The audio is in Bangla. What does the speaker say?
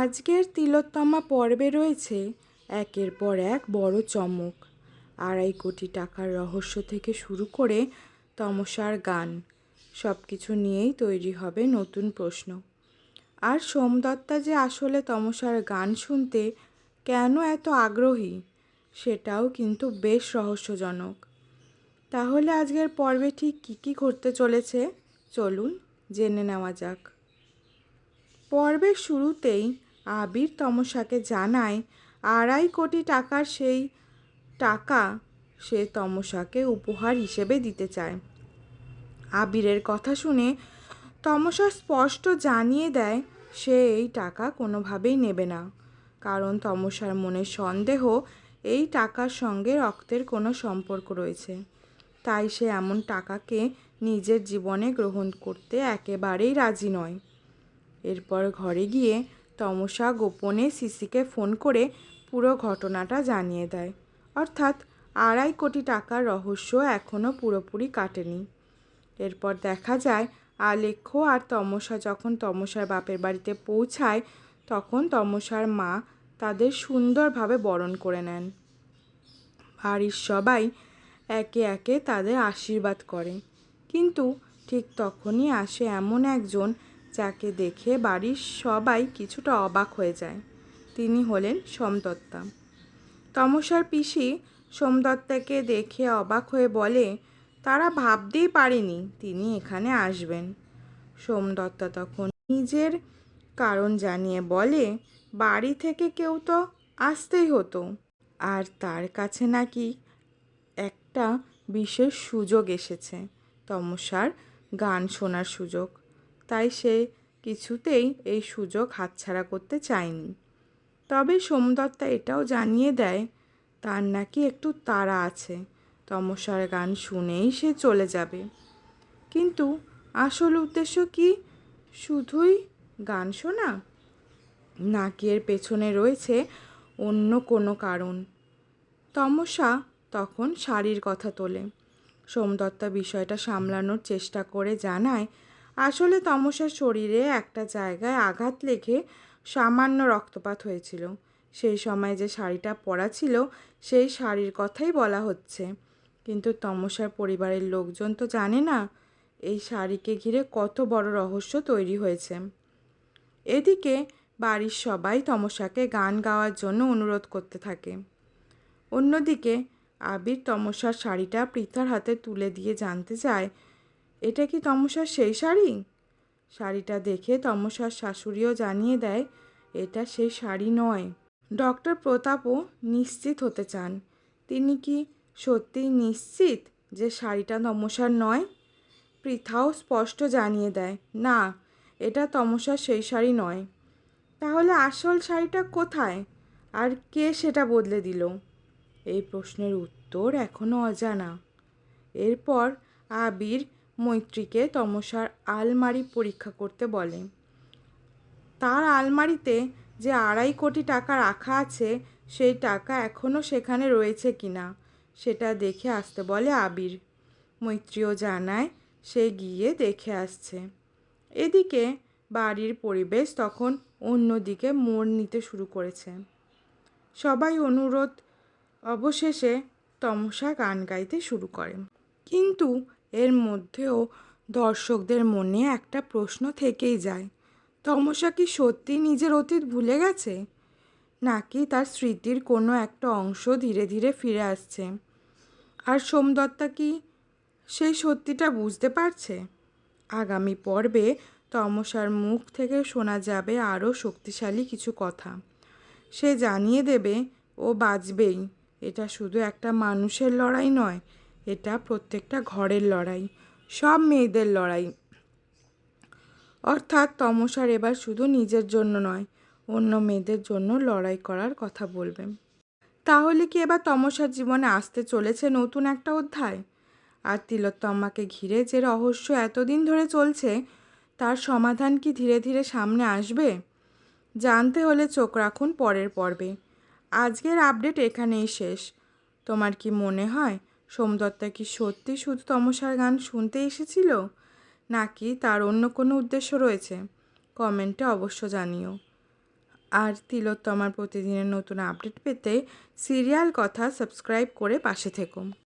আজকের তিলোত্তমা পর্বে রয়েছে একের পর এক বড় চমক। 2.5 কোটি টাকার রহস্য থেকে শুরু করে তমসার গান, সব কিছু নিয়েই তৈরি হবে নতুন প্রশ্ন। আর সোমদত্তা যে আসলে তমসার গান শুনতে কেন এত আগ্রহী, সেটাও কিন্তু বেশ রহস্যজনক। তাহলে আজকের পর্বে ঠিক কী কী ঘটতে চলেছে চলুন জেনে নেওয়া যাক। পর্বের শুরুতেই আবির তমসাকে জানায় 2.5 কোটি টাকার সেই টাকা সে তমসাকে উপহার হিসেবে দিতে চায়। আবিরের কথা শুনে তমসা স্পষ্ট জানিয়ে দেয় সে এই টাকা কোনোভাবেই নেবে না, কারণ তমসার মনে সন্দেহ এই টাকার সঙ্গে রক্তের কোনো সম্পর্ক রয়েছে। তাই সে এমন টাকাকে নিজের জীবনে গ্রহণ করতে একেবারেই রাজি নয়। এরপর ঘরে গিয়ে তমসা গোপনে সিসিকে ফোন করে পুরো ঘটনাটা জানিয়ে দেয়, অর্থাৎ 2.5 কোটি টাকার রহস্য এখনও পুরোপুরি কাটেনি। এরপর দেখা যায় আলেখ্য আর তমসা যখন তমসার বাপের বাড়িতে পৌঁছায়, তখন তমসার মা তাদের সুন্দরভাবে বরণ করে নেন। বাড়ির সবাই একে একে তাদের আশীর্বাদ করে, কিন্তু ঠিক তখনই আসে এমন একজন যাকে দেখে বাড়ির সবাই কিছুটা অবাক হয়ে যায়। তিনি হলেন সোমদত্তা। তমসার পিসি সোমদত্তাকে দেখে অবাক হয়ে বলে তারা ভাবতেই পারেনি তিনি এখানে আসবেন। সোমদত্তা তখন নিজের কারণ জানিয়ে বলে বাড়ি থেকে কেউ তো আসতেই হতো, আর তার কাছে নাকি একটা বিশেষ সুযোগ এসেছে, তমসার গান শোনার সুযোগ। তাই সে কিছুতেই এই সুযোগ হাতছাড়া করতে চায়নি। তবে সোমদত্তা এটাও জানিয়ে দেয় তার নাকি একটু তাড়া আছে, তমসার গান শুনেই সে চলে যাবে। কিন্তু আসল উদ্দেশ্য কি? শুধুই গান শোনা, নাকি এর পেছনে রয়েছে অন্য কোনো কারণ? তমসা তখন শাড়ির কথা তোলে। সোমদত্তা বিষয়টা সামলানোর চেষ্টা করে জানায় আসলে তমসার শরীরে একটা জায়গায় আঘাত লেগে সামান্য রক্তপাত হয়েছিল। সেই সময় যে শাড়িটা পরা ছিল সেই শাড়ির কথাই বলা হচ্ছে। কিন্তু তমসার পরিবারের লোকজন তো জানে না এই শাড়িকে ঘিরে কত বড় রহস্য তৈরি হয়েছে। এদিকে বাড়ির সবাই তমসাকে গান গাওয়ার জন্য অনুরোধ করতে থাকে। অন্যদিকে আবির তমসার শাড়িটা পৃথার হাতে তুলে দিয়ে জানতে চায় এটা কি তমসার সেই শাড়ি? শাড়িটা দেখে তমসার শাশুড়িও জানিয়ে দেয় এটা সেই শাড়ি নয়। ডক্টর প্রতাপও নিশ্চিত হতে চান। তিনি কি সত্যিই নিশ্চিত যে শাড়িটা তমসার নয়? পৃথাও স্পষ্ট জানিয়ে দেয় না, এটা তমসার সেই শাড়ি নয়। তাহলে আসল শাড়িটা কোথায়, আর কে সেটা বদলে দিল? এই প্রশ্নের উত্তর এখনও অজানা। এরপর আবির মৈত্রীকে তমসার আলমারি পরীক্ষা করতে বলে। তার আলমারিতে যে 2.5 কোটি টাকা রাখা আছে সেই টাকা এখনও সেখানে রয়েছে কিনা সেটা দেখে আসতে বলে আবির। মৈত্রীও জানায় সে গিয়ে দেখে আসছে। এদিকে বাড়ির পরিবেশ তখন অন্যদিকে মোড় নিতে শুরু করেছে। সবাই অনুরোধ অবশেষে তমসা গান গাইতে শুরু করে। কিন্তু এর মধ্যেও দর্শকদের মনে একটা প্রশ্ন থেকেই যায়, তমসা কি সত্যি নিজের অতীত ভুলে গেছে, নাকি তার স্মৃতির কোনো একটা অংশ ধীরে ধীরে ফিরে আসছে? আর সোমদত্তা কি সেই সত্যিটা বুঝতে পারছে? আগামী পর্বে তমসার মুখ থেকে শোনা যাবে আরও শক্তিশালী কিছু কথা। সে জানিয়ে দেবে ও বাঁচবেই। এটা শুধু একটা মানুষের লড়াই নয়, এটা প্রত্যেকটা ঘরের লড়াই, সব মেয়েদের লড়াই। অর্থাৎ তমসার এবার শুধু নিজের জন্য নয়, অন্য মেয়েদের জন্য লড়াই করার কথা বলবে। তাহলে কি এবার তমসার জীবনে আসতে চলেছে নতুন একটা অধ্যায়? আর তিলোত্তমাকে ঘিরে যে রহস্য এতদিন ধরে চলছে তার সমাধান কি ধীরে ধীরে সামনে আসবে? জানতে হলে চোখ রাখুন পরের পর্বে। আজকের আপডেট এখানেই শেষ। তোমার কি মনে হয় সোমদত্তা কি সত্যি শুধু তমসার গান শুনতে এসেছিল, নাকি তার অন্য কোনো উদ্দেশ্য রয়েছে? কমেন্টে অবশ্য জানিও। আর তিলোত্তমার প্রতিদিনের নতুন আপডেট পেতে সিরিয়াল কথা সাবস্ক্রাইব করে পাশে থেকো।